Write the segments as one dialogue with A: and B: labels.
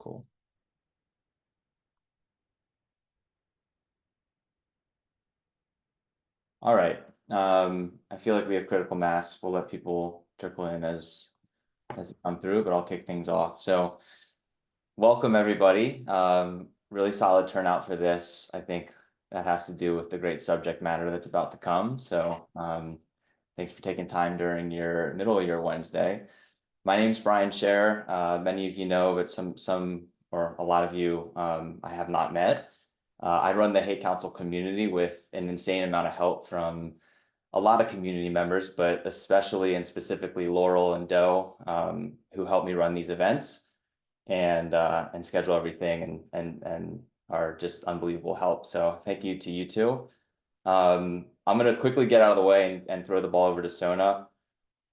A: Cool. All right. I feel like we have critical mass. We'll let people trickle in as they come through, but I'll kick things off. So welcome everybody. Really solid turnout for this. I think that has to do with the great subject matter that's about to come. So thanks for taking time during your middle of your Wednesday. My name is Brian Scher. Many of you know, but some or a lot of you I have not met. I run the HeyCounsel community with an insane amount of help from a lot of community members, but especially and specifically Laurel and Doe, who help me run these events and schedule everything and are just unbelievable help. So thank you to you two. I'm gonna quickly get out of the way and throw the ball over to Sona.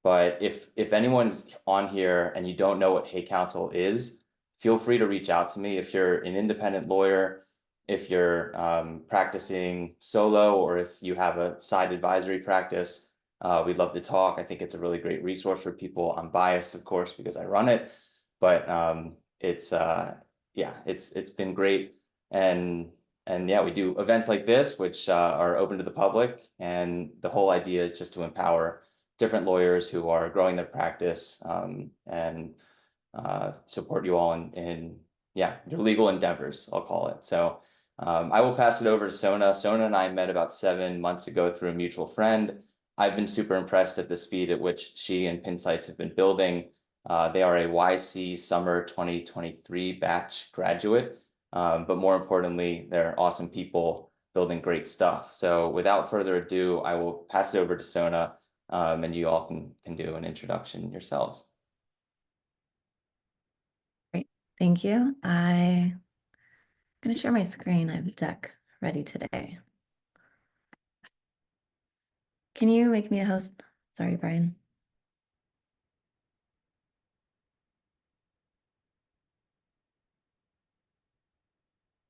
A: But if anyone's on here and you don't know what HeyCounsel is, feel free to reach out to me. If you're an independent lawyer, if you're practicing solo, or if you have a side advisory practice, we'd love to talk. I think it's a really great resource for people. I'm biased, of course, because I run it, but yeah, it's been great. And yeah, we do events like this, which are open to the public. And the whole idea is just to empower different lawyers who are growing their practice and support you all in yeah, your legal endeavors, I'll call it. So I will pass it over to Sona. Sona and I met about 7 months ago through a mutual friend. I've been super impressed at the speed at which she and Pincites have been building. They are a YC Summer 2023 batch graduate, but more importantly, they're awesome people building great stuff. So without further ado, I will pass it over to Sona, and you all can do an introduction yourselves.
B: Great, thank you. I'm going to share my screen. I have a deck ready today. Can you make me a host? Sorry, Brian.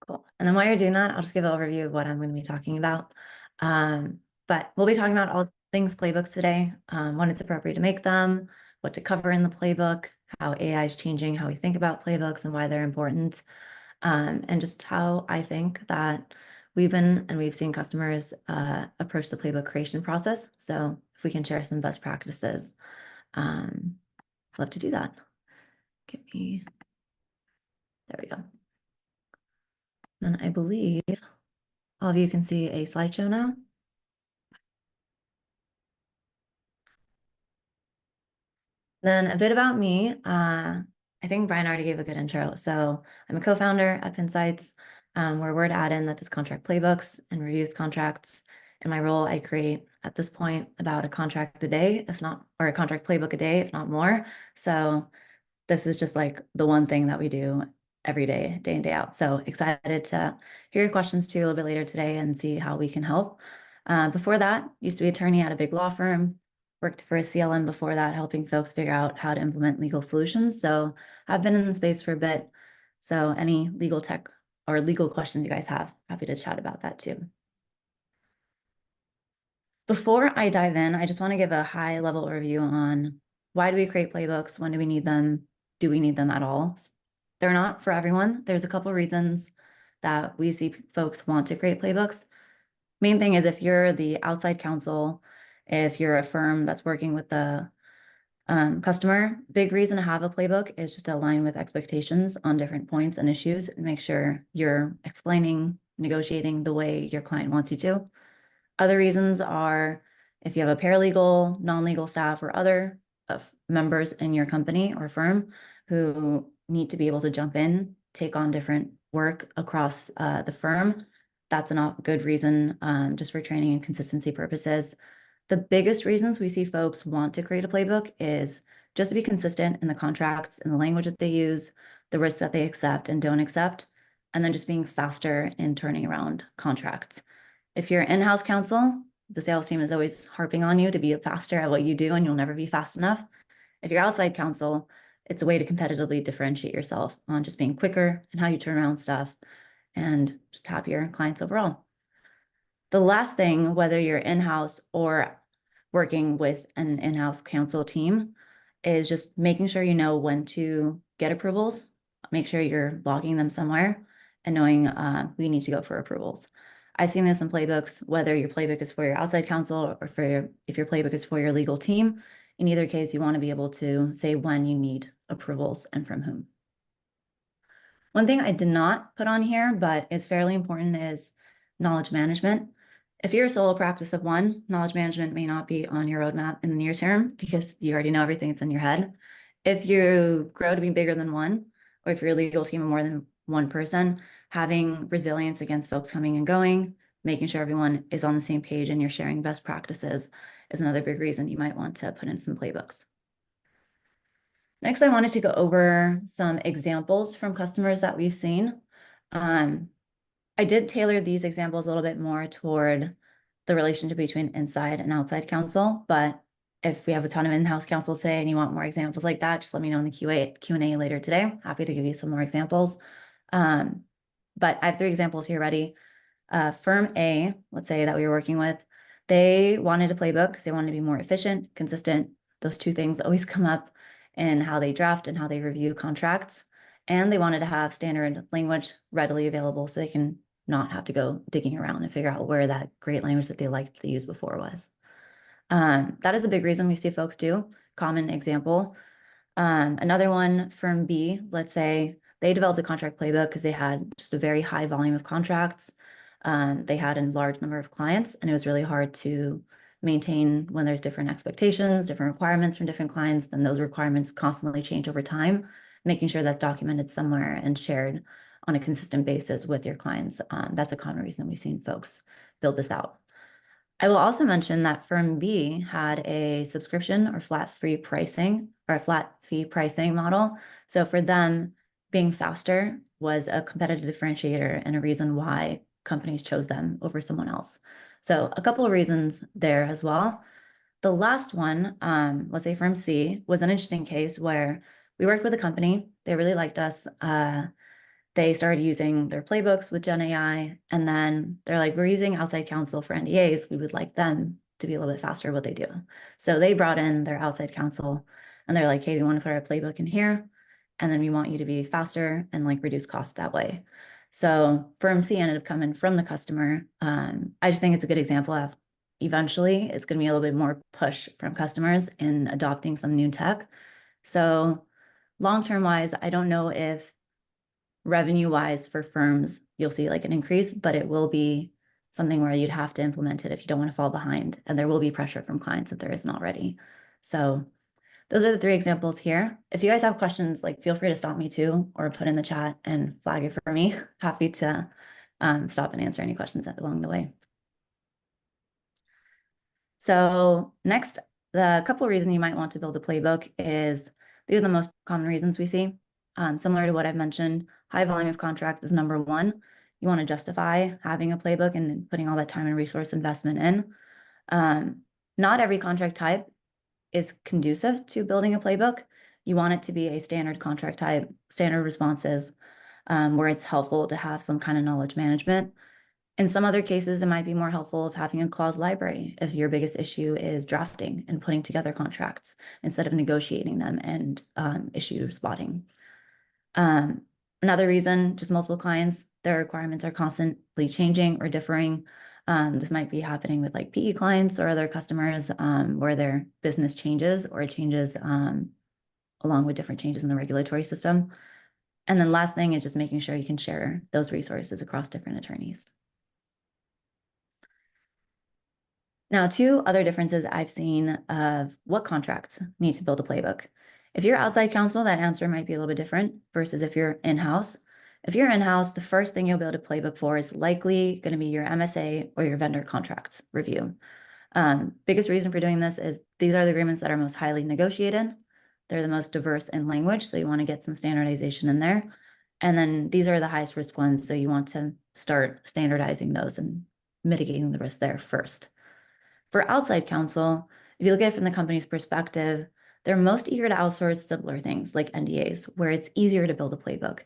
B: Cool. And then while you're doing that, I'll just give an overview of what I'm going to be talking about. But we'll be talking about all things playbooks today, when it's appropriate to make them, what to cover in the playbook, how AI is changing how we think about playbooks and why they're important, and just how I think that we've seen customers approach the playbook creation process. So if we can share some best practices, I'd love to do that. There we go. Then I believe all of you can see a slideshow now. Then a bit about me. I think Brian already gave a good intro. So I'm a co-founder at Pincites. We're a word add-in that does contract playbooks and reviews contracts. In my role, I create at this point about a contract a day, if not, or a contract playbook a day, if not more. So this is just like the one thing that we do every day, day in, day out. So excited to hear your questions too a little bit later today and see how we can help. Before that, used to be attorney at a big law firm, worked for a CLM before that, helping folks figure out how to implement legal solutions. So I've been in the space for a bit. So any legal tech or legal questions you guys have, happy to chat about that too. Before I dive in, I just want to give a high level overview on why do we create playbooks? When do we need them? Do we need them at all? They're not for everyone. There's a couple reasons that we see folks want to create playbooks. Main thing is if you're the outside counsel, if you're a firm that's working with the customer, big reason to have a playbook is just to align with expectations on different points and issues and make sure you're explaining, negotiating the way your client wants you to. Other reasons are if you have a paralegal, non-legal staff, or other members in your company or firm who need to be able to jump in, take on different work across the firm, that's a good reason just for training and consistency purposes. The biggest reasons we see folks want to create a playbook is just to be consistent in the contracts and the language that they use, the risks that they accept and don't accept, and then just being faster in turning around contracts. If you're in-house counsel, the sales team is always harping on you to be faster at what you do, and you'll never be fast enough. If you're outside counsel, it's a way to competitively differentiate yourself on just being quicker and how you turn around stuff and just happier clients overall. The last thing, whether you're in-house or working with an in-house counsel team, is just making sure you know when to get approvals make sure you're logging them somewhere and knowing we need to go for approvals. I've seen this in playbooks, whether your playbook is for your outside counsel or if your playbook is for your legal team. In either case, you want to be able to say when you need approvals and from whom. One thing I did not put on here, but is fairly important, is knowledge management. If you're a solo practice of one, knowledge management may not be on your roadmap in the near term because you already know everything that's in your head. If you grow to be bigger than one, or if you're a legal team of more than one person, having resilience against folks coming and going, making sure everyone is on the same page and you're sharing best practices is another big reason you might want to put in some playbooks. Next, I wanted to go over some examples from customers that we've seen. I did tailor these examples a little bit more toward the relationship between inside and outside counsel, but if we have a ton of in-house counsel today and you want more examples like that, just let me know in the Q&A later today. Happy to give you some more examples. But I have 3 examples here ready. Firm A, let's say that we were working with, they wanted a playbook. They wanted to be more efficient, consistent. Those 2 things always come up in how they draft and how they review contracts. And they wanted to have standard language readily available so they can not have to go digging around and figure out where that great language that they liked to use before was. That is the big reason we see folks do. Common example. Another one, firm B, let's say they developed a contract playbook because they had just a very high volume of contracts. They had a large number of clients, and it was really hard to maintain when there's different expectations, different requirements from different clients, then those requirements constantly change over time, making sure that's documented somewhere and shared on a consistent basis with your clients. That's a common reason we've seen folks build this out. I will also mention that firm B had a subscription or flat fee pricing model. So for them, being faster was a competitive differentiator and a reason why companies chose them over someone else. So a couple of reasons there as well. The last one, let's say firm C, was an interesting case where we worked with a company. They really liked us. They started using their playbooks with Gen AI, and then they're like, we're using outside counsel for NDAs. We would like them to be a little bit faster at what they do. So they brought in their outside counsel, and they're like, hey, we want to put our playbook in here, and then we want you to be faster and like reduce costs that way. So firm C ended up coming from the customer. I just think it's a good example of eventually it's going to be a little bit more push from customers in adopting some new tech. So long-term wise, I don't know if revenue wise for firms, you'll see like an increase, but it will be something where you'd have to implement it if you don't want to fall behind. And there will be pressure from clients if there isn't already. So those are the 3 examples here. If you guys have questions, like feel free to stop me too, or put in the chat and flag it for me. Happy to stop and answer any questions along the way. So next, the couple of reasons you might want to build a playbook is these are the most common reasons we see. Similar to what I've mentioned, high volume of contracts is number 1. You want to justify having a playbook and putting all that time and resource investment in. Not every contract type is conducive to building a playbook. You want it to be a standard contract type, standard responses, where it's helpful to have some kind of knowledge management. In some other cases, it might be more helpful of having a clause library if your biggest issue is drafting and putting together contracts instead of negotiating them and issue spotting. Another reason, just multiple clients, their requirements are constantly changing or differing. This might be happening with like PE clients or other customers where their business changes or changes along with different changes in the regulatory system. And then last thing is just making sure you can share those resources across different attorneys. Now, 2 other differences I've seen of what contracts need to build a playbook. If you're outside counsel, that answer might be a little bit different versus if you're in-house. If you're in-house, the first thing you'll build a playbook for is likely going to be your MSA or your vendor contracts review. Biggest reason for doing this is these are the agreements that are most highly negotiated. They're the most diverse in language, so you want to get some standardization in there. And then these are the highest risk ones, so you want to start standardizing those and mitigating the risk there first. For outside counsel, if you look at it from the company's perspective, they're most eager to outsource simpler things like NDAs, where it's easier to build a playbook.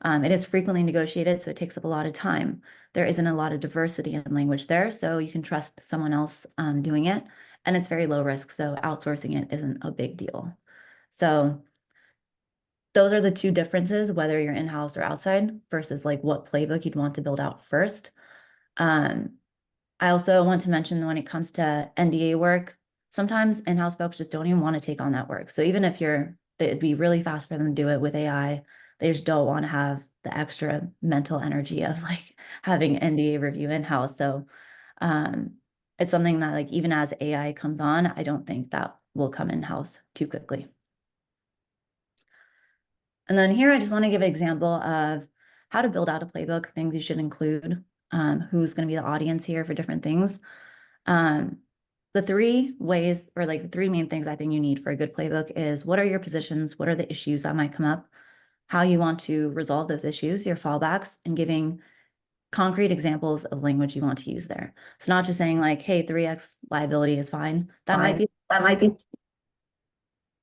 B: It is frequently negotiated, so it takes up a lot of time. There isn't a lot of diversity in language there, so you can trust someone else doing it, and it's very low risk, so outsourcing it isn't a big deal. So those are the two differences, whether you're in-house or outside versus like what playbook you'd want to build out first. I also want to mention when it comes to NDA work, sometimes in-house folks just don't even want to take on that work. So even if it'd be really fast for them to do it with AI, they just don't want to have the extra mental energy of like having NDA review in-house. So it's something that like even as AI comes on, I don't think that will come in-house too quickly. And then here I just want to give an example of how to build out a playbook, things you should include, who's going to be the audience here for different things. The three ways, or like the three main things I think you need for a good playbook is what are your positions, what are the issues that might come up, how you want to resolve those issues, your fallbacks, and giving concrete examples of language you want to use there. It's not just saying like, hey, 3x liability is fine. That might be.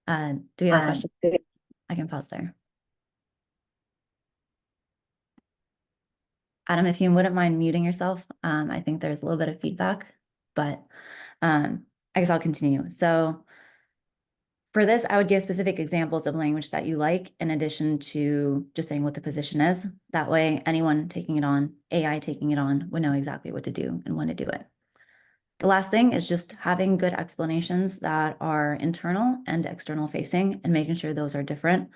B: Do we have a question? I can pause there. Adam, if you wouldn't mind muting yourself, I think there's a little bit of feedback, but I guess I'll continue. So for this, I would give specific examples of language that you like, in addition to just saying what the position is. That way, anyone taking it on, AI taking it on, would know exactly what to do and when to do it. The last thing is just having good explanations that are internal and external facing and making sure those are different.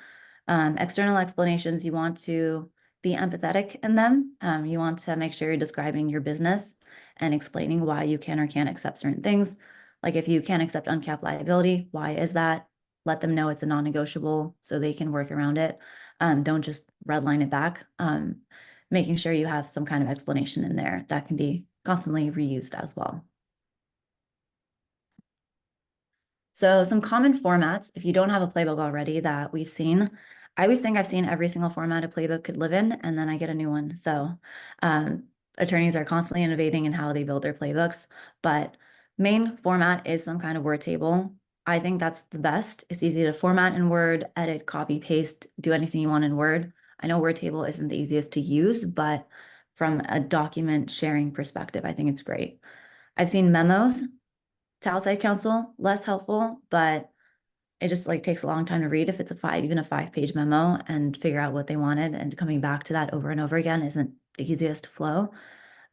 B: External explanations, you want to be empathetic in them. You want to make sure you're describing your business and explaining why you can or can't accept certain things. Like if you can't accept uncapped liability, why is that? Let them know it's a non-negotiable so they can work around it. Don't just redline it back. Making sure you have some kind of explanation in there that can be constantly reused as well. So some common formats, if you don't have a playbook already that we've seen, I always think I've seen every single format a playbook could live in, and then I get a new one. So attorneys are constantly innovating in how they build their playbooks, but main format is some kind of Word table. I think that's the best. It's easy to format in Word, edit, copy, paste, do anything you want in Word. I know Word table isn't the easiest to use, but from a document sharing perspective, I think it's great. I've seen memos to outside counsel, less helpful, but it just like takes a long time to read if it's even a 5-page memo, and figure out what they wanted, and coming back to that over and over again isn't the easiest flow.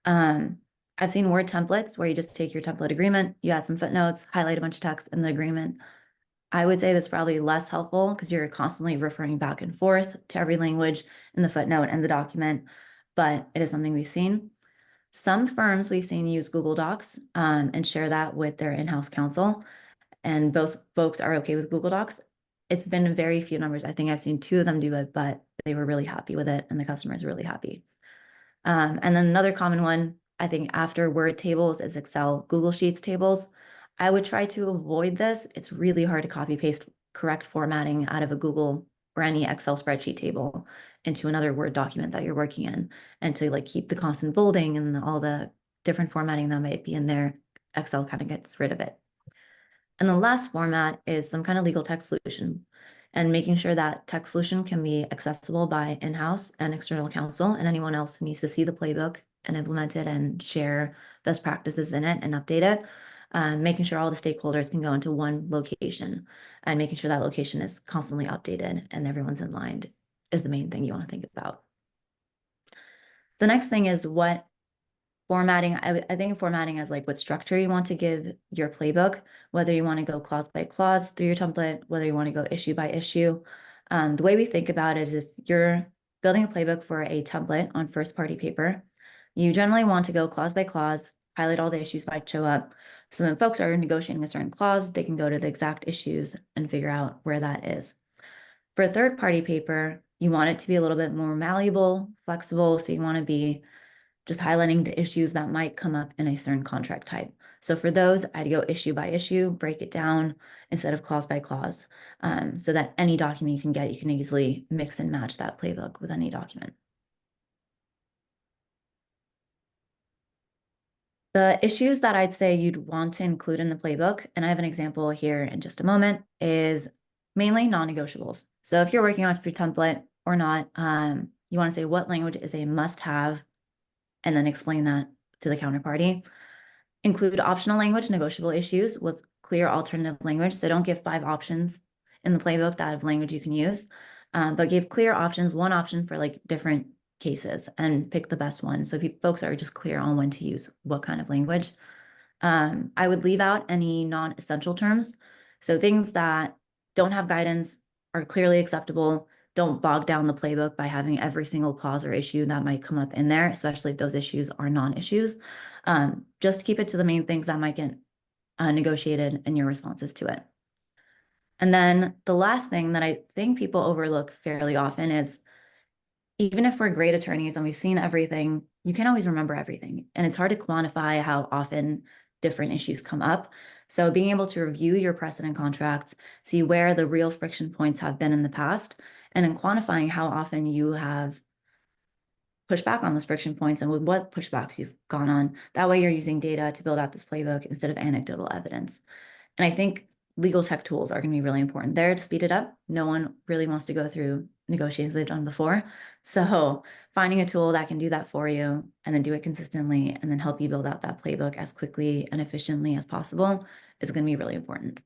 B: I've seen Word templates where you just take your template agreement, you add some footnotes, highlight a bunch of text in the agreement. I would say that's probably less helpful because you're constantly referring back and forth to every language in the footnote and the document, but it is something we've seen. Some firms we've seen use Google Docs and share that with their in-house counsel, and both folks are okay with Google Docs. It's been very few numbers. I think I've seen 2 of them do it, but they were really happy with it and the customer is really happy. And then another common one, I think after Word tables is Excel Google Sheets tables. I would try to avoid this. It's really hard to copy paste correct formatting out of a Google or any Excel spreadsheet table into another Word document that you're working in, and to like keep the constant bolding and all the different formatting that might be in there. Excel kind of gets rid of it. And the last format is some kind of legal text solution, and making sure that text solution can be accessible by in-house and external counsel and anyone else who needs to see the playbook and implement it and share best practices in it and update it. Making sure all the stakeholders can go into one location, and making sure that location is constantly updated and everyone's in line is the main thing you want to think about. The next thing is what formatting. I think formatting as like what structure you want to give your playbook, whether you want to go clause by clause through your template, whether you want to go issue by issue. The way we think about it is if you're building a playbook for a template on first party paper, you generally want to go clause by clause, highlight all the issues might show up. So then folks are negotiating a certain clause, they can go to the exact issues and figure out where that is. For a third party paper, you want it to be a little bit more malleable, flexible. So you want to be just highlighting the issues that might come up in a certain contract type. So for those, I'd go issue by issue, break it down instead of clause by clause, so that any document you can get, you can easily mix and match that playbook with any document. The issues that I'd say you'd want to include in the playbook, and I have an example here in just a moment, is mainly non-negotiables. So if you're working on your template or not, you want to say what language is a must-have, and then explain that to the counterparty. Include optional language, negotiable issues with clear alternative language. So don't give 5 options in the playbook that of language you can use. but gave clear options, one option for like different cases, and pick the best one. So folks are just clear on when to use what kind of language. I would leave out any non-essential terms. So things that don't have guidance, are clearly acceptable. Don't bog down the playbook by having every single clause or issue that might come up in there, especially if those issues are non-issues. Just keep it to the main things that might get negotiated and your responses to it. And then the last thing that I think people overlook fairly often is, even if we're great attorneys and we've seen everything, you can't always remember everything. And it's hard to quantify how often different issues come up. So being able to review your precedent contracts, see where the real friction points have been in the past, and in quantifying how often you have pushed back on those friction points and with what pushbacks you've gone on. That way you're using data to build out this playbook instead of anecdotal evidence. And I think legal tech tools are going to be really important there to speed it up. No one really wants to go through negotiations they've done before. So finding a tool that can do that for you and then do it consistently and then help you build out that playbook as quickly and efficiently as possible is going to be really important.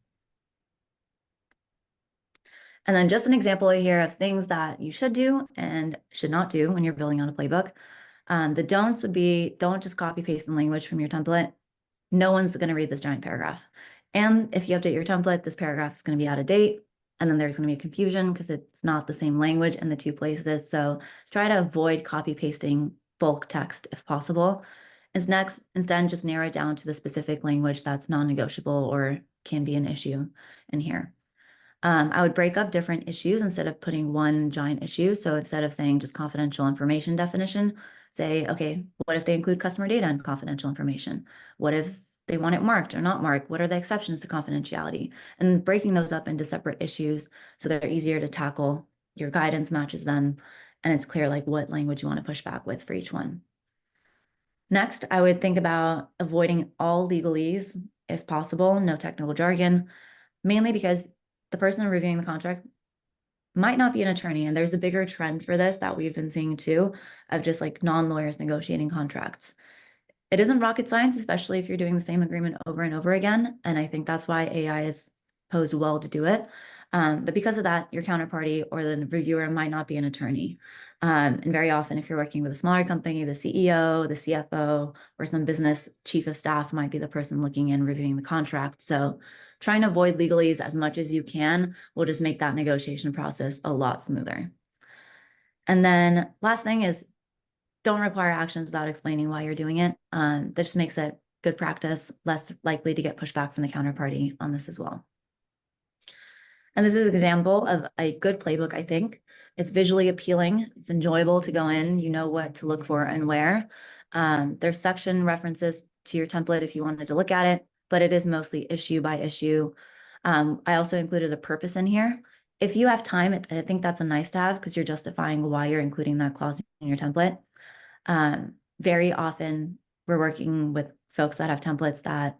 B: And then just an example here of things that you should do and should not do when you're building out a playbook. The don'ts would be, don't just copy paste the language from your template. No one's going to read this giant paragraph. And if you update your template, this paragraph is going to be out of date. And then there's going to be confusion because it's not the same language in the two places. So try to avoid copy pasting bulk text if possible. Instead, just narrow it down to the specific language that's non-negotiable or can be an issue in here. I would break up different issues instead of putting one giant issue. So instead of saying just confidential information definition, say, okay, what if they include customer data and confidential information? What if they want it marked or not marked? What are the exceptions to confidentiality? And breaking those up into separate issues so they're easier to tackle. Your guidance matches them, and it's clear like what language you want to push back with for each one. Next, I would think about avoiding all legalese if possible, no technical jargon, mainly because the person reviewing the contract might not be an attorney. And there's a bigger trend for this that we've been seeing too, of just like non-lawyers negotiating contracts. It isn't rocket science, especially if you're doing the same agreement over and over again. And I think that's why AI is posed well to do it. But because of that, your counterparty or the reviewer might not be an attorney. And very often, if you're working with a smaller company, the CEO, the CFO, or some business chief of staff might be the person looking in reviewing the contract. So trying to avoid legalese as much as you can will just make that negotiation process a lot smoother. And then last thing is, don't require actions without explaining why you're doing it. That just makes it good practice, less likely to get pushback from the counterparty on this as well. And this is an example of a good playbook, I think. It's visually appealing. It's enjoyable to go in. You know what to look for and where. There's section references to your template if you wanted to look at it, but it is mostly issue by issue. I also included a purpose in here. If you have time, I think that's a nice to have because you're justifying why you're including that clause in your template. Very often we're working with folks that have templates that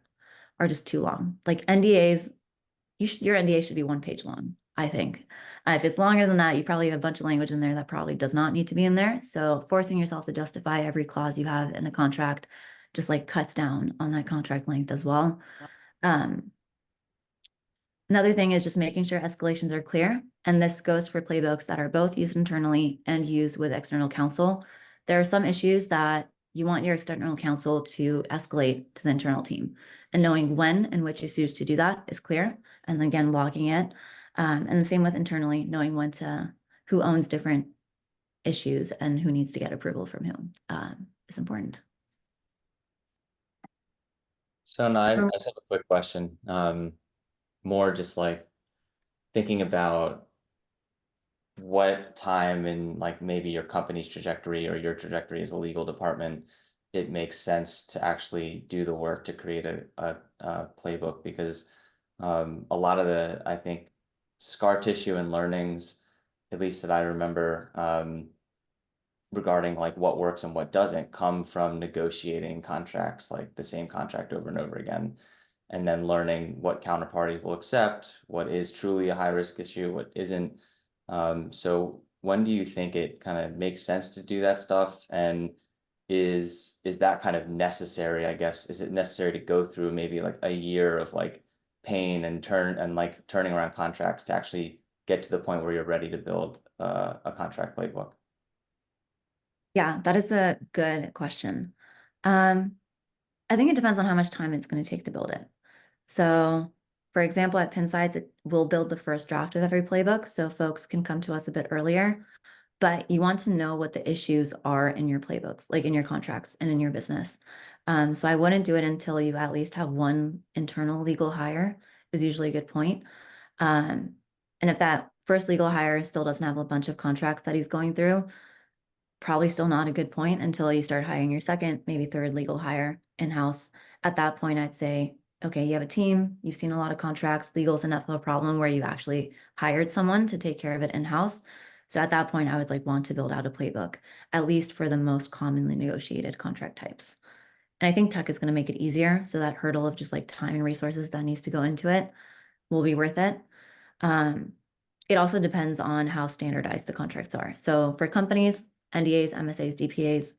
B: are just too long. Like NDAs, your NDA should be 1 page long, I think. If it's longer than that, you probably have a bunch of language in there that probably does not need to be in there. So forcing yourself to justify every clause you have in a contract just like cuts down on that contract length as well. Another thing is just making sure escalations are clear. And this goes for playbooks that are both used internally and used with external counsel. There are some issues that you want your external counsel to escalate to the internal team. And knowing when and which issues to do that is clear. And again, logging it. And the same with internally, knowing when to, who owns different issues and who needs to get approval from whom is important.
A: So now I just have a quick question. More just like thinking about what time in like maybe your company's trajectory or your trajectory as a legal department, it makes sense to actually do the work to create a playbook, because a lot of the, I think, scar tissue and learnings, at least that I remember, regarding like what works and what doesn't, come from negotiating contracts, like the same contract over and over again, and then learning what counterparties will accept, what is truly a high risk issue, what isn't. So when do you think it kind of makes sense to do that stuff? And is that kind of necessary, I guess? Is it necessary to go through maybe like a year of like pain and turning around contracts to actually get to the point where you're ready to build a contract playbook?
B: Yeah, that is a good question. Um, I think it depends on how much time it's going to take to build it. So, for example, at Pincites, we'll build the first draft of every playbook so folks can come to us a bit earlier. But you want to know what the issues are in your playbooks, like in your contracts and in your business. So I wouldn't do it until you at least have one internal legal hire, is usually a good point. Um, and if that first legal hire still doesn't have a bunch of contracts that he's going through, probably still not a good point until you start hiring your second, maybe third legal hire in-house. At that point, I'd say, okay, you have a team, you've seen a lot of contracts, legal's enough of a problem where you actually hired someone to take care of it in-house. So at that point, I would like want to build out a playbook, at least for the most commonly negotiated contract types. And I think tech is going to make it easier. So that hurdle of just like time and resources that needs to go into it will be worth it. Um, it also depends on how standardized the contracts are. So for companies, NDAs, MSAs, DPAs,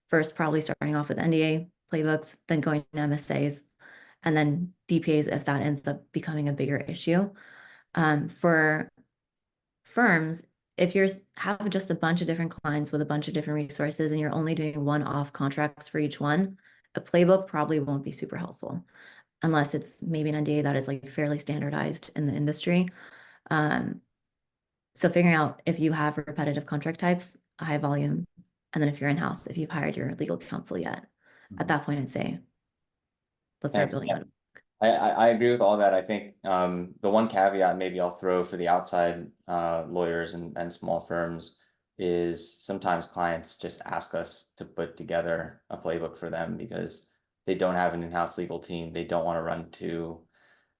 B: first probably starting off with NDA playbooks, then going to MSAs, and then DPAs if that ends up becoming a bigger issue. For firms, if you're have just a bunch of different clients with a bunch of different resources and you're only doing one-off contracts for each one, a playbook probably won't be super helpful unless it's maybe an NDA that is like fairly standardized in the industry. Um, so figuring out if you have repetitive contract types, high volume, and then if you're in-house, if you've hired your legal counsel yet, at that point, I'd say, let's
A: Yeah,
B: start building
A: yeah.
B: out.
A: I agree with all that. I think the one caveat maybe I'll throw for the outside lawyers and small firms is sometimes clients just ask us to put together a playbook for them because they don't have an in-house legal team. They don't want to run to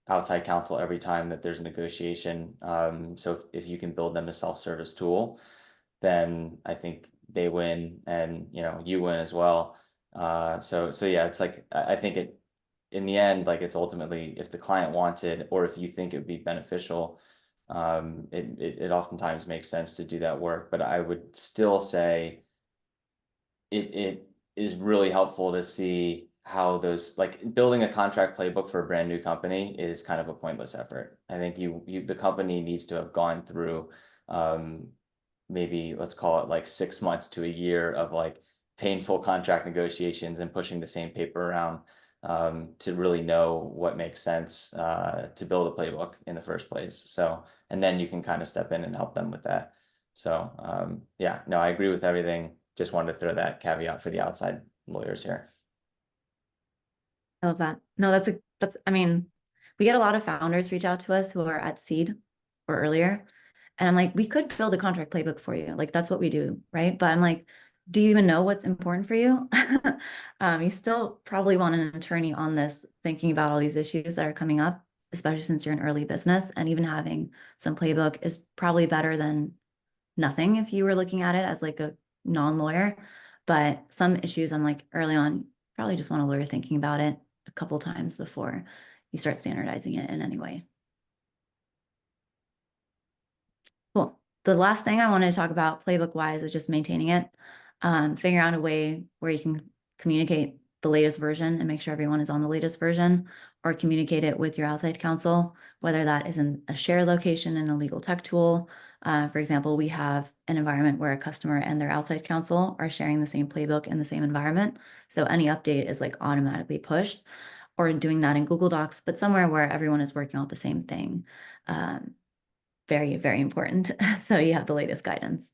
A: outside counsel every time that there's a negotiation. So if you can build them a self-service tool, then I think they win and you win as well. So yeah, it's like I think it in the end, like it's ultimately if the client wanted or if you think it would be beneficial, it oftentimes makes sense to do that work. But I would still say it is really helpful to see how those like building a contract playbook for a brand new company is kind of a pointless effort. I think the company needs to have gone through um, maybe let's call it like 6 months to a year of like painful contract negotiations and pushing the same paper around to really know what makes sense to build a playbook in the first place. So, and then you can kind of step in and help them with that. So, yeah, no, I agree with everything. Just wanted to throw that caveat for the outside lawyers here.
B: I love that. No, I mean, we get a lot of founders reach out to us who are at seed or earlier. And I'm like, we could build a contract playbook for you. Like that's what we do, right? But I'm like, do you even know what's important for you? You still probably want an attorney on this, thinking about all these issues that are coming up, especially since you're an early business. And even having some playbook is probably better than nothing if you were looking at it as like a non-lawyer. But some issues I'm like early on, probably just want a lawyer thinking about it a couple times before you start standardizing it in any way. Cool. The last thing I wanted to talk about playbook wise is just maintaining it. Figure out a way where you can communicate the latest version and make sure everyone is on the latest version, or communicate it with your outside counsel, whether that is in a shared location in a legal tech tool. For example, we have an environment where a customer and their outside counsel are sharing the same playbook in the same environment. So any update is like automatically pushed, or doing that in Google Docs, but somewhere where everyone is working on the same thing. Very, very important. So you have the latest guidance.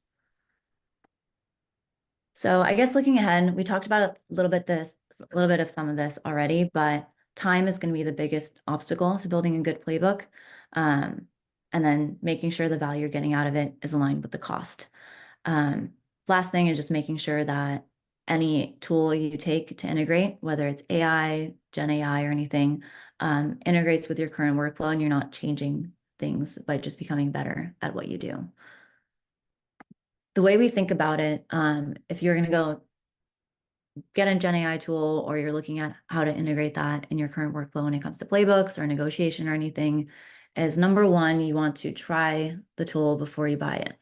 B: So I guess looking ahead, we talked about a little bit of some of this already, but time is going to be the biggest obstacle to building a good playbook. And then making sure the value you're getting out of it is aligned with the cost. Um, Last thing is just making sure that any tool you take to integrate, whether it's AI, Gen AI, or anything, integrates with your current workflow and you're not changing things by just becoming better at what you do. The way we think about it, if you're going to go get a Gen AI tool or you're looking at how to integrate that in your current workflow when it comes to playbooks or negotiation or anything, is number one, you want to try the tool before you buy it.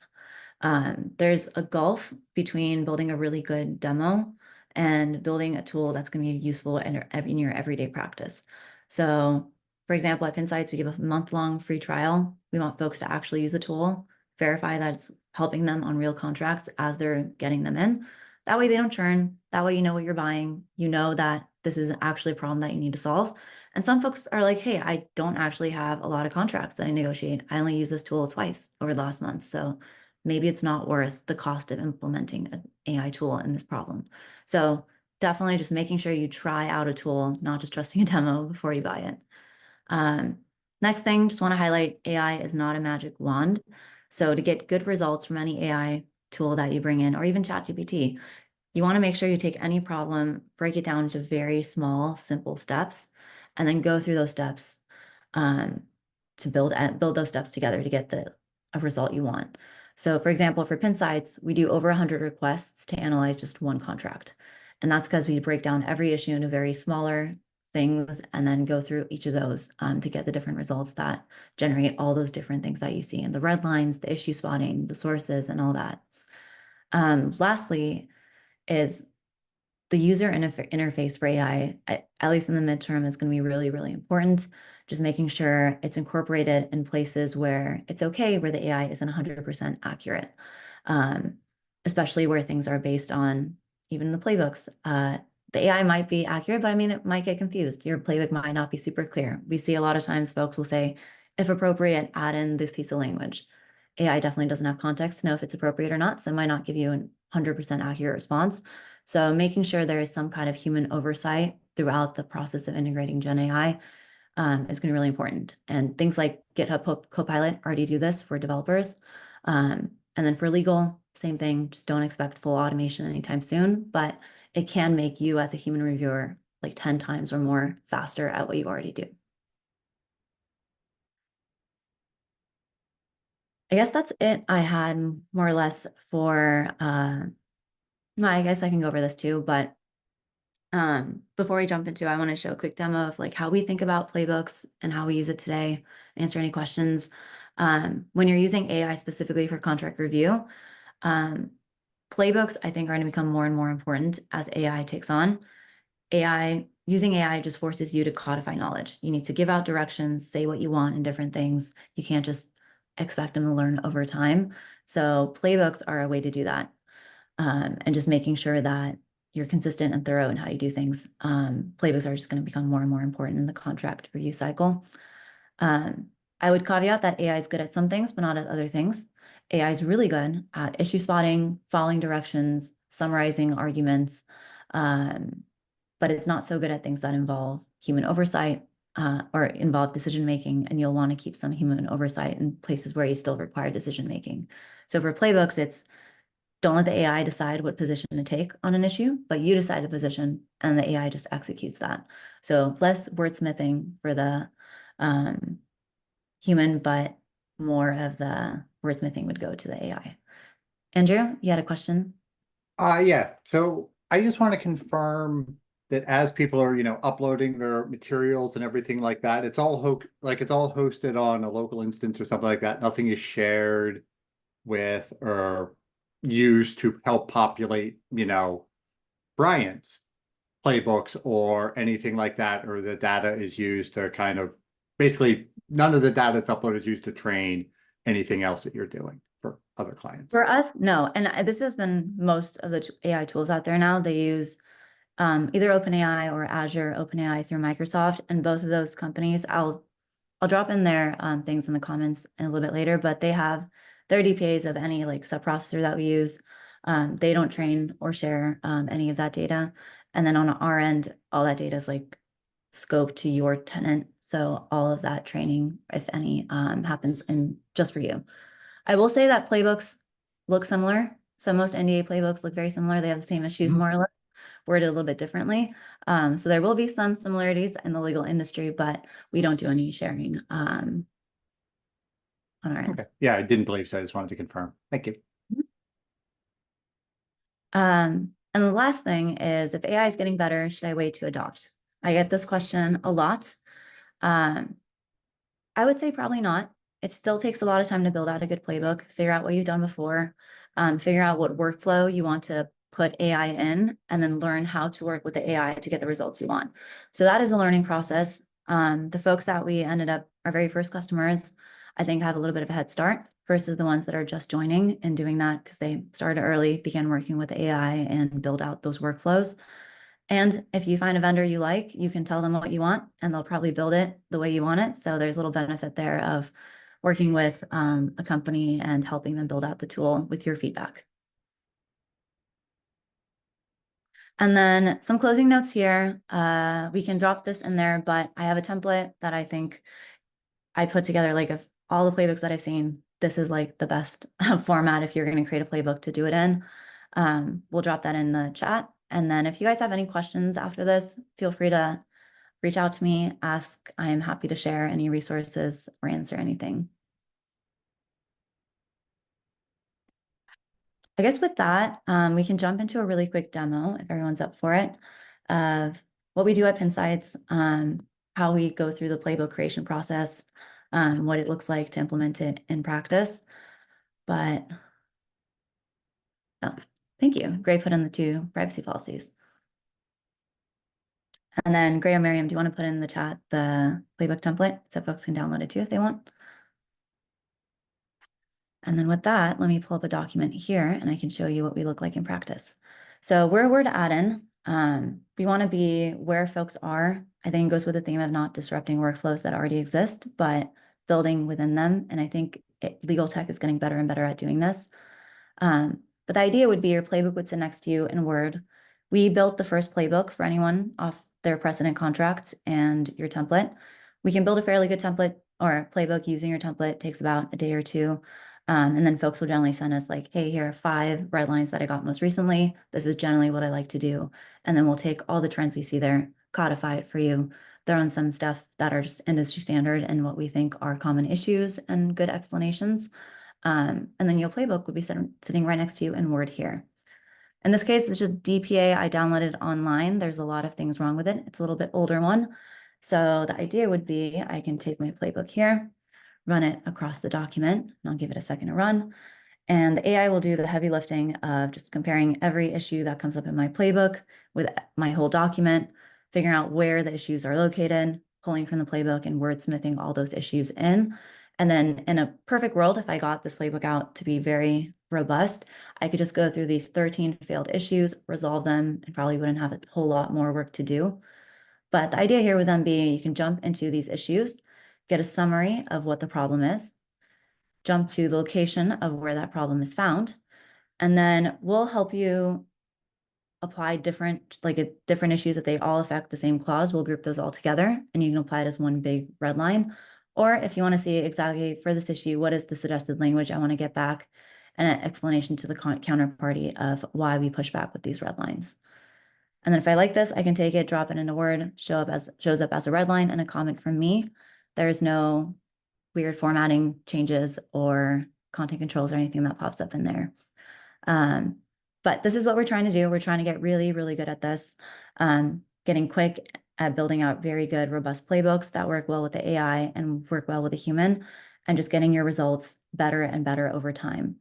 B: There's a gulf between building a really good demo and building a tool that's going to be useful in your everyday practice. So For example, at Pincites, we give a month-long free trial. We want folks to actually use the tool, verify that it's helping them on real contracts as they're getting them in. That way they don't churn. That way you know what you're buying. You know that this is actually a problem that you need to solve. And some folks are like, hey, I don't actually have a lot of contracts that I negotiate. I only use this tool twice over the last month. So maybe it's not worth the cost of implementing an AI tool in this problem. So definitely just making sure you try out a tool, not just trusting a demo before you buy it. Next thing, just want to highlight AI is not a magic wand. So to get good results from any AI tool that you bring in, or even ChatGPT, you want to make sure you take any problem, break it down into very small, simple steps, and then go through those steps to build those steps together to get a result you want. So for example, for Pincites, we do over 100 requests to analyze just one contract. And that's because we break down every issue into very smaller things and then go through each of those to get the different results that generate all those different things that you see in the red lines, the issue spotting, the sources, and all that. Lastly, is the user interface for AI, at least in the midterm, is going to be really, really important. Just making sure it's incorporated in places where it's okay, where the AI isn't 100% accurate, especially where things are based on even the playbooks. The AI might be accurate, but I mean, it might get confused. Your playbook might not be super clear. We see a lot of times folks will say, if appropriate, add in this piece of language. AI definitely doesn't have context to know if it's appropriate or not, so it might not give you a 100% accurate response. So making sure there is some kind of human oversight throughout the process of integrating Gen AI is going to be really important. And things like GitHub Copilot already do this for developers. And then for legal, same thing, just don't expect full automation anytime soon, but it can make you as a human reviewer like 10 times or more faster at what you already do. I guess that's it I had more or less for, I guess I can go over this too, but before we jump into, I want to show a quick demo of like how we think about playbooks and how we use it today, answer any questions. When you're using AI specifically for contract review, playbooks, I think, are going to become more and more important as AI takes on. Using AI just forces you to codify knowledge. You need to give out directions, say what you want in different things. You can't just expect them to learn over time. So playbooks are a way to do that. And just making sure that you're consistent and thorough in how you do things. Playbooks are just going to become more and more important in the contract review cycle. I would caveat that AI is good at some things, but not at other things. AI is really good at issue spotting, following directions, summarizing arguments, but it's not so good at things that involve human oversight or involve decision making. And you'll want to keep some human oversight in places where you still require decision making. So for playbooks, it's don't let the AI decide what position to take on an issue, but you decide the position and the AI just executes that. So less wordsmithing for the human, but more of the wordsmithing would go to the AI. Andrew, you had a question?
C: Yeah. So I just want to confirm that as people are, uploading their materials and everything like that, it's all hosted on a local instance or something like that. Nothing is shared with or used to help populate, Brian's playbooks or anything like that, or the data is used to kind of basically none of the data that's uploaded is used to train anything else that you're doing for other clients.
B: For us, no. And this has been most of the AI tools out there now. They use either OpenAI or Azure OpenAI through Microsoft, and both of those companies, I'll drop in their things in the comments a little bit later, but they have their DPAs of any like subprocessor that we use. They don't train or share any of that data. And then on our end, all that data is like scoped to your tenant. So all of that training, if any, happens in just for you. I will say that playbooks look similar. So most NDA playbooks look very similar. They have the same issues more or less, worded a little bit differently. So there will be some similarities in the legal industry, but we don't do any sharing on our end.
C: Okay. Yeah, I didn't believe so. I just wanted to confirm. Thank you.
B: And the last thing is, if AI is getting better, should I wait to adopt? I get this question a lot. I would say probably not. It still takes a lot of time to build out a good playbook, figure out what you've done before, figure out what workflow you want to put AI in, and then learn how to work with the AI to get the results you want. So that is a learning process. The folks that we ended up, our very first customers, I think have a little bit of a head start versus the ones that are just joining and doing that because they started early, began working with AI and build out those workflows. And if you find a vendor you like, you can tell them what you want and they'll probably build it the way you want it. So there's a little benefit there of working with a company and helping them build out the tool with your feedback. And then some closing notes here. We can drop this in there, but I have a template that I think I put together, like of all the playbooks that I've seen, this is like the best format if you're going to create a playbook to do it in. We'll drop that in the chat. And then if you guys have any questions after this, feel free to reach out to me, ask. I am happy to share any resources or answer anything. I guess with that, we can jump into a really quick demo if everyone's up for it of what we do at Pincites, how we go through the playbook creation process, what it looks like to implement it in practice. But, oh, thank you. Gray put in the 2 privacy policies. And then Gray or Miriam, do you want to put in the chat the playbook template so folks can download it too if they want? And then with that, let me pull up a document here and I can show you what we look like in practice. So where we're to add in, we want to be where folks are. I think it goes with the theme of not disrupting workflows that already exist, but building within them. And I think legal tech is getting better and better at doing this. But the idea would be your playbook would sit next to you in Word. We built the first playbook for anyone off their precedent contracts and your template. We can build a fairly good template or playbook using your template. It takes about a day or two. And then folks will generally send us like, hey, here are 5 red lines that I got most recently. This is generally what I like to do. And then we'll take all the trends we see there, codify it for you, throw in some stuff that are just industry standard and what we think are common issues and good explanations. And then your playbook would be sitting right next to you in Word here. In this case, it's just DPA I downloaded online. There's a lot of things wrong with it. It's a little bit older one. So the idea would be I can take my playbook here, run it across the document, and I'll give it a second to run. And the AI will do the heavy lifting of just comparing every issue that comes up in my playbook with my whole document, figuring out where the issues are located, pulling from the playbook and wordsmithing all those issues in. And then in a perfect world, if I got this playbook out to be very robust, I could just go through these 13 failed issues, resolve them, and probably wouldn't have a whole lot more work to do. But the idea here would then be you can jump into these issues, get a summary of what the problem is, jump to the location of where that problem is found, and then we'll help you apply different issues if they all affect the same clause. We'll group those all together and you can apply it as one big red line. Or if you want to see exactly for this issue, what is the suggested language I want to get back, and an explanation to the counterparty of why we push back with these red lines. And then if I like this, I can take it, drop it into Word, shows up as a red line and a comment from me. There's no weird formatting changes or content controls or anything that pops up in there. But this is what we're trying to do. We're trying to get really, really good at this, getting quick at building out very good, robust playbooks that work well with the AI and work well with a human, and just getting your results better and better over time.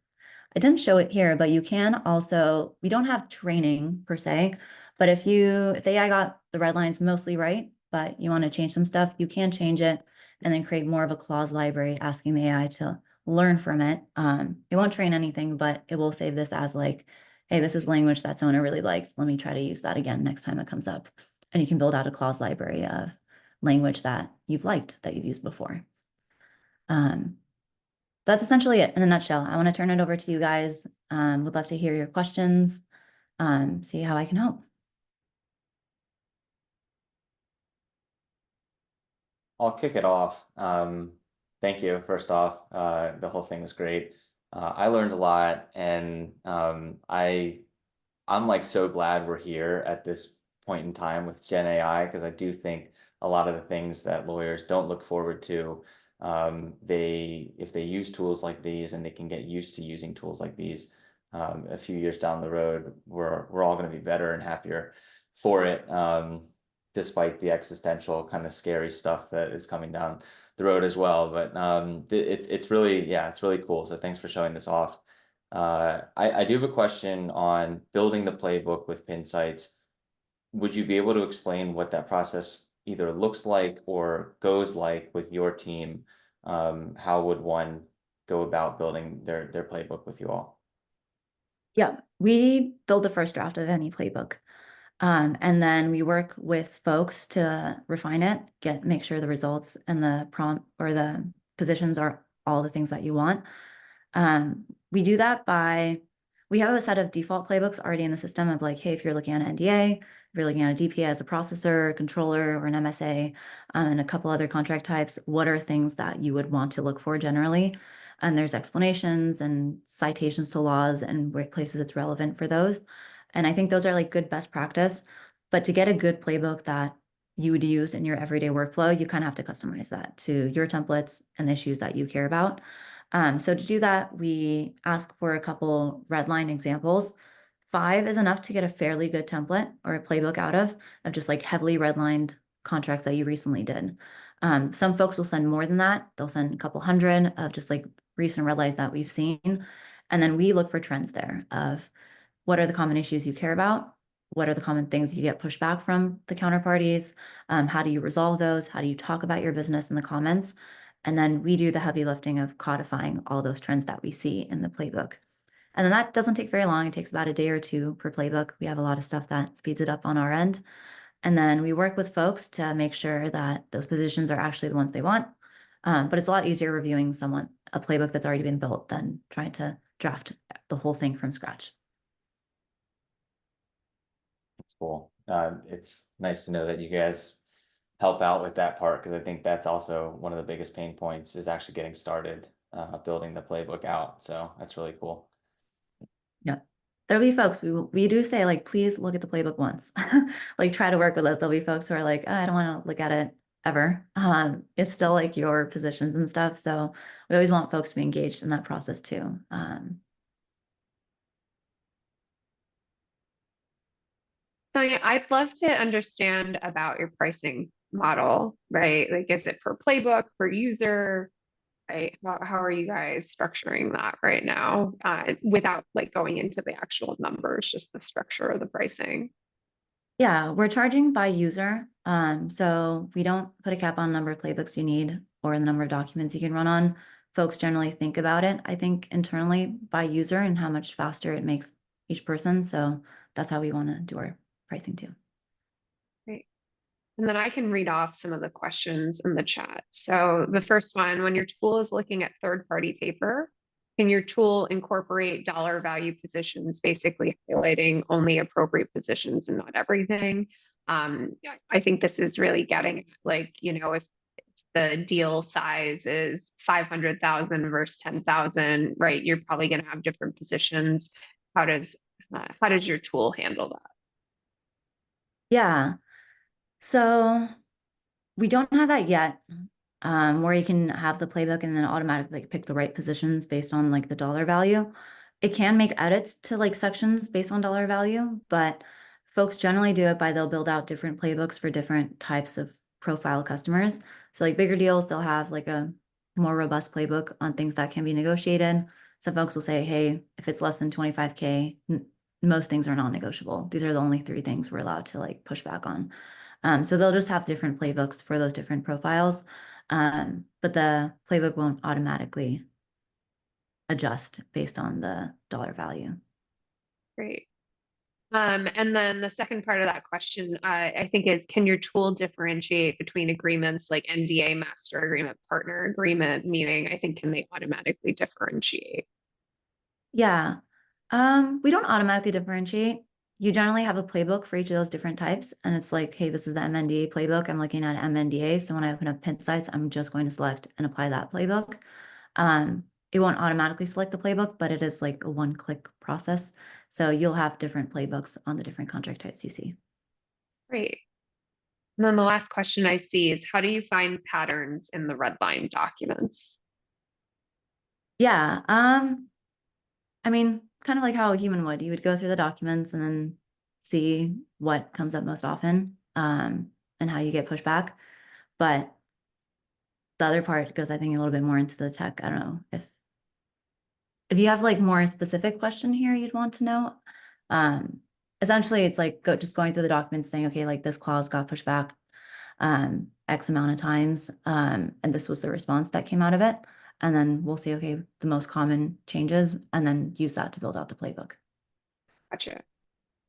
B: I didn't show it here, but you can also, we don't have training per se, but if the AI got the red lines mostly right, but you want to change some stuff, you can change it and then create more of a clause library asking the AI to learn from it. It won't train anything, but it will save this as like, hey, this is language that owner really liked. Let me try to use that again next time it comes up. And you can build out a clause library of language that you've liked, that you've used before. That's essentially it in a nutshell. I want to turn it over to you guys. Would love to hear your questions, see how I can help.
A: I'll kick it off. Thank you, first off. The whole thing was great. I learned a lot, and I'm like so glad we're here at this point in time with Gen AI, because I do think a lot of the things that lawyers don't look forward to, if they use tools like these and they can get used to using tools like these, a few years down the road, we're all going to be better and happier for it, despite the existential kind of scary stuff that is coming down the road as well. But it's really, yeah, it's really cool. So thanks for showing this off. I do have a question on building the playbook with Pincites. Would you be able to explain what that process either looks like or goes like with your team, how would one go about building their playbook with you all?
B: Yeah, we build the first draft of any playbook. And then we work with folks to refine it, make sure the results and the prompt or the positions are all the things that you want. We do that we have a set of default playbooks already in the system of like, hey, if you're looking at an NDA, if you're looking at a DPA as a processor, controller, or an MSA, and a couple other contract types, what are things that you would want to look for generally? And there's explanations and citations to laws and where places it's relevant for those. And I think those are like good best practice. But to get a good playbook that you would use in your everyday workflow, you kind of have to customize that to your templates and the issues that you care about. So to do that, we ask for a couple redline examples. 5 is enough to get a fairly good template or a playbook out of just like heavily redlined contracts that you recently did. Some folks will send more than that. They'll send a couple hundred of just like recent red lines that we've seen. And then we look for trends there of what are the common issues you care about? What are the common things you get pushback from the counterparties? How do you resolve those? How do you talk about your business in the comments? And then we do the heavy lifting of codifying all those trends that we see in the playbook. And then that doesn't take very long. It takes about a day or two per playbook. We have a lot of stuff that speeds it up on our end. And then we work with folks to make sure that those positions are actually the ones they want. But it's a lot easier reviewing a playbook that's already been built than trying to draft the whole thing from scratch.
A: That's cool. It's nice to know that you guys help out with that part, because I think that's also one of the biggest pain points is actually getting started building the playbook out. So that's really cool.
B: Yeah. There'll be folks, we do say like, please look at the playbook once, like try to work with it. There'll be folks who are like, oh, I don't want to look at it ever. It's still like your positions and stuff. So we always want folks to be engaged in that process too.
D: So yeah, I'd love to understand about your pricing model, right? Like, is it per playbook, per user, right? How are you guys structuring that right now, without like going into the actual numbers, just the structure of the pricing?
B: Yeah, we're charging by user. So we don't put a cap on number of playbooks you need or the number of documents you can run on. Folks generally think about it, I think, internally by user and how much faster it makes each person. So that's how we want to do our pricing too.
D: Great. And then I can read off some of the questions in the chat. So the first one, when your tool is looking at third-party paper, can your tool incorporate dollar value positions, basically highlighting only appropriate positions and not everything? I think this is really getting like, if the deal size is 500,000 versus 10,000, right? You're probably going to have different positions. How does your tool handle that?
B: Yeah. So we don't have that yet, where you can have the playbook and then automatically pick the right positions based on like the dollar value. It can make edits to like sections based on dollar value, but folks generally do it by they'll build out different playbooks for different types of profile customers. So like bigger deals, they'll have like a more robust playbook on things that can be negotiated. Some folks will say, hey, if it's less than 25K, most things are non-negotiable. These are the only 3 things we're allowed to like push back on. So they'll just have different playbooks for those different profiles. But the playbook won't automatically adjust based on the dollar value.
D: Great. And then the second part of that question, I think is, can your tool differentiate between agreements like NDA, master agreement, partner agreement? Meaning, I think, can they automatically differentiate?
B: Yeah. We don't automatically differentiate. You generally have a playbook for each of those different types. And it's like, hey, this is the MNDA playbook. I'm looking at MNDA. So when I open up Pincites, I'm just going to select and apply that playbook. It won't automatically select the playbook, but it is like a one-click process. So you'll have different playbooks on the different contract types you see.
D: Great. And then the last question I see is, how do you find patterns in the redline documents?
B: Yeah. I mean, kind of like how a human would. You would go through the documents and then see what comes up most often, and how you get pushback. But the other part goes, I think, a little bit more into the tech. I don't know if you have like more specific question here you'd want to know. Essentially, it's like just going through the documents saying, okay, like this clause got pushed back. X amount of times. And this was the response that came out of it. And then we'll see, okay, the most common changes, and then use that to build out the playbook.
D: Gotcha.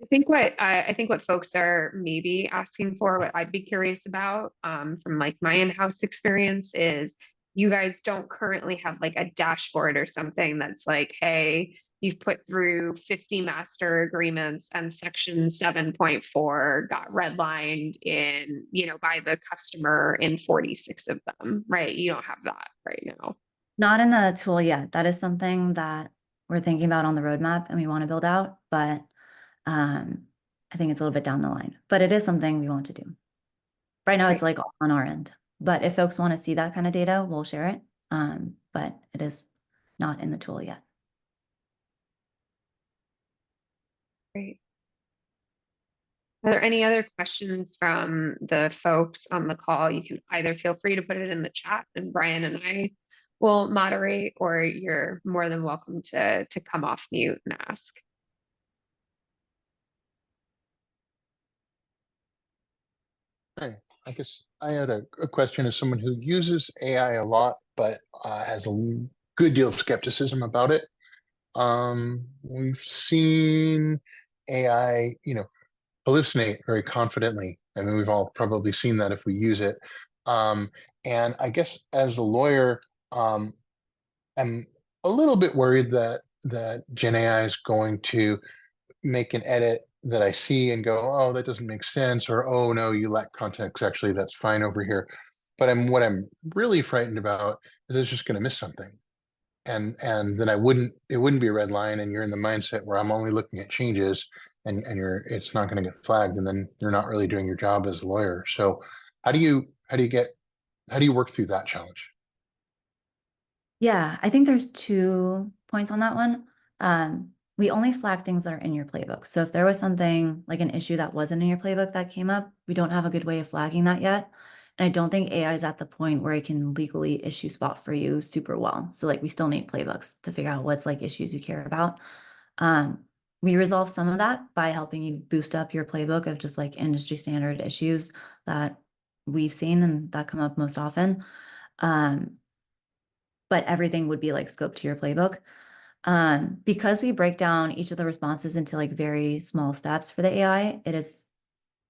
D: I think what folks are maybe asking for, what I'd be curious about, from like my in-house experience is you guys don't currently have like a dashboard or something that's like, hey, you've put through 50 master agreements and section 7.4 got redlined in, by the customer in 46 of them, right? You don't have that right now.
B: Not in the tool yet. That is something that we're thinking about on the roadmap and we want to build out, but I think it's a little bit down the line, but it is something we want to do. Right now, it's like on our end, but if folks want to see that kind of data, we'll share it. But it is not in the tool yet.
D: Great. Are there any other questions from the folks on the call? You can either feel free to put it in the chat and Brian and I will moderate, or you're more than welcome to come off mute and ask.
E: Hi, I guess I had a question as someone who uses AI a lot, but has a good deal of skepticism about it. We've seen AI, hallucinate very confidently. I mean, we've all probably seen that if we use it. And I guess as a lawyer, I'm a little bit worried that Gen AI is going to make an edit that I see and go, oh, that doesn't make sense, or oh no, you lack context. Actually, that's fine over here. But what I'm really frightened about is it's just going to miss something, and then it wouldn't be a red line, and you're in the mindset where I'm only looking at changes, and it's not going to get flagged, and then you're not really doing your job as a lawyer. So how do you work through that challenge?
B: Yeah, I think there's 2 points on that one. We only flag things that are in your playbook. So if there was something like an issue that wasn't in your playbook that came up, we don't have a good way of flagging that yet. And I don't think AI is at the point where it can legally issue spot for you super well. So like we still need playbooks to figure out what's like issues you care about. We resolve some of that by helping you boost up your playbook of just like industry standard issues that we've seen and that come up most often. But everything would be like scoped to your playbook. Because we break down each of the responses into like very small steps for the AI, it is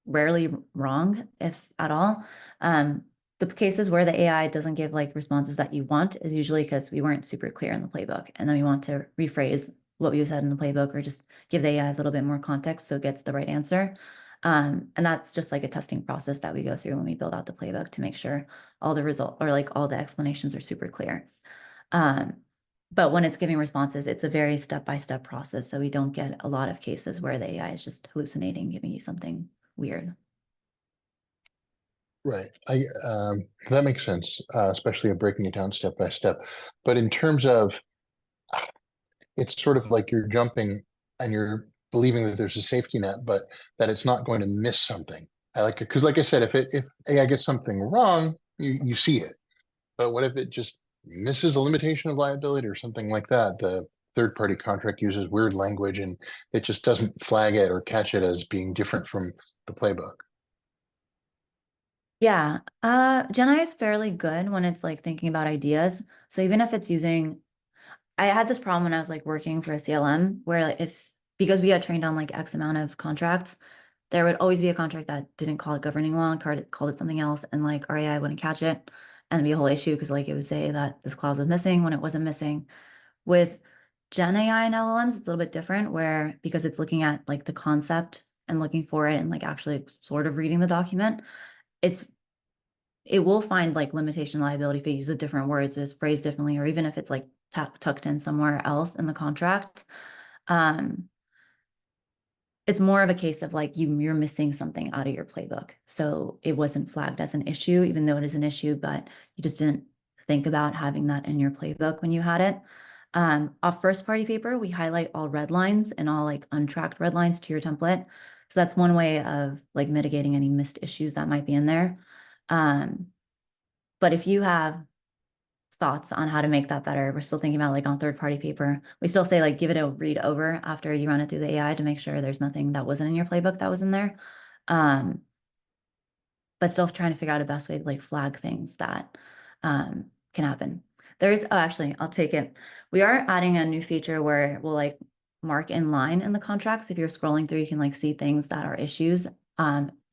B: rarely wrong, if at all. The cases where the AI doesn't give like responses that you want is usually because we weren't super clear in the playbook. And then we want to rephrase what we said in the playbook or just give the AI a little bit more context so it gets the right answer. And that's just like a testing process that we go through when we build out the playbook to make sure all the result or like all the explanations are super clear. But when it's giving responses, it's a very step-by-step process. So we don't get a lot of cases where the AI is just hallucinating, giving you something weird.
E: Right. That makes sense, especially of breaking it down step by step. But in terms of, it's sort of like you're jumping and you're believing that there's a safety net, but that it's not going to miss something. I like it because, like I said, if AI gets something wrong, you see it. But what if it just misses a limitation of liability or something like that? The third-party contract uses weird language and it just doesn't flag it or catch it as being different from the playbook.
B: Yeah, Gen AI is fairly good when it's like thinking about ideas. So even if it's using, I had this problem when I was like working for a CLM where like because we had trained on like X amount of contracts, there would always be a contract that didn't call it governing law and called it something else, and like our AI wouldn't catch it, and it'd be a whole issue because like it would say that this clause was missing when it wasn't missing. With Gen AI and LLMs, it's a little bit different where because it's looking at like the concept and looking for it and like actually sort of reading the document, it will find like limitation liability if it uses different words, is phrased differently, or even if it's like tucked in somewhere else in the contract. It's more of a case of like you're missing something out of your playbook. So it wasn't flagged as an issue, even though it is an issue, but you just didn't think about having that in your playbook when you had it. Off first party paper, we highlight all red lines and all like untracked red lines to your template. So that's one way of like mitigating any missed issues that might be in there. But if you have thoughts on how to make that better, we're still thinking about like on third party paper. We still say like give it a read over after you run it through the AI to make sure there's nothing that wasn't in your playbook that was in there. but still trying to figure out a best way to like flag things that can happen. There's, oh, actually, I'll take it. We are adding a new feature where we'll like mark in line in the contracts. If you're scrolling through, you can like see things that are issues.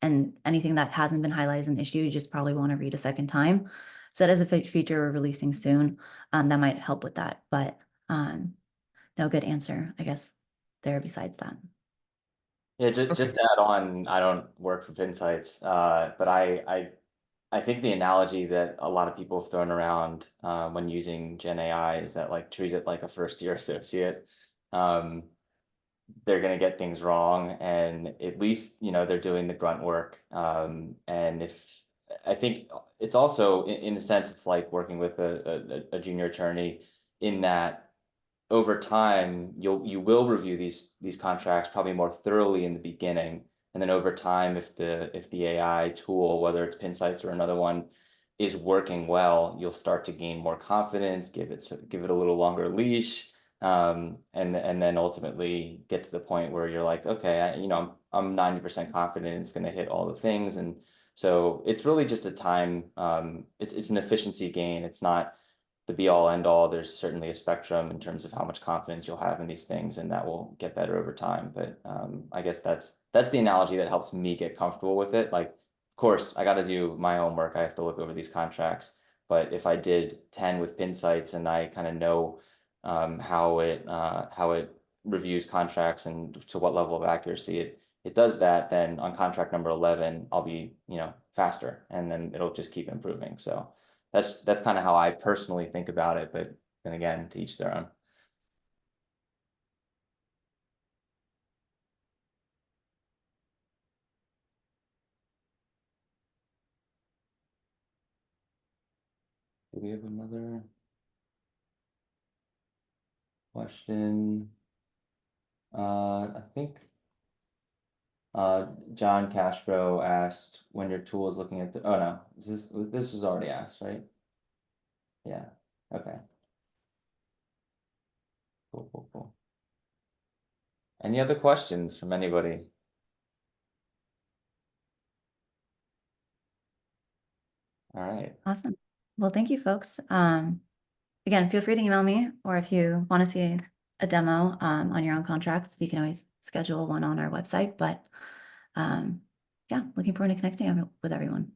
B: And anything that hasn't been highlighted as an issue, you just probably want to read a second time. So that is a feature we're releasing soon. That might help with that. But no good answer, I guess, there besides that.
A: Yeah, just to add on, I don't work for Pincites, but I think the analogy that a lot of people have thrown around when using Gen AI is that like treat it like a first year associate. They're gonna get things wrong, and at least they're doing the grunt work. And if I think it's also in a sense it's like working with a junior attorney in that over time you will review these contracts probably more thoroughly in the beginning, and then over time if the AI tool, whether it's Pincites or another one, is working well, you'll start to gain more confidence, give it a little longer leash, and then ultimately get to the point where you're like, okay, I'm 90% confident it's going to hit all the things. And so it's really just a time, it's an efficiency gain. It's not the be all end all. There's certainly a spectrum in terms of how much confidence you'll have in these things, and that will get better over time. But I guess that's the analogy that helps me get comfortable with it. Like, of course, I got to do my homework. I have to look over these contracts. But if I did 10 with Pincites and I kind of know how it reviews contracts and to what level of accuracy it does that, then on contract number 11, I'll be faster, and then it'll just keep improving. So that's kind of how I personally think about it, but then again, to each their own. Do we have another question? I think John Castro asked when your tool is looking at the, oh no, this was already asked, right? Yeah, okay. Cool. Any other questions from anybody? All right.
B: Awesome. Well, thank you, folks. Again, feel free to email me, or if you want to see a demo on your own contracts, you can always schedule one on our website. But yeah, looking forward to connecting with everyone.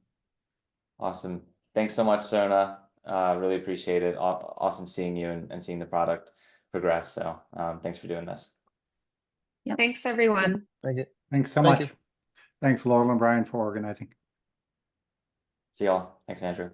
A: Awesome. Thanks so much, Sona. Really appreciate it. Awesome seeing you and seeing the product progress. So thanks for doing this.
B: Yep.
D: Thanks, everyone.
E: Thank you.
C: Thanks so
E: Thank
C: much.
E: you.
C: Thanks, Laurel and Brian, for organizing.
A: See y'all. Thanks, Andrew.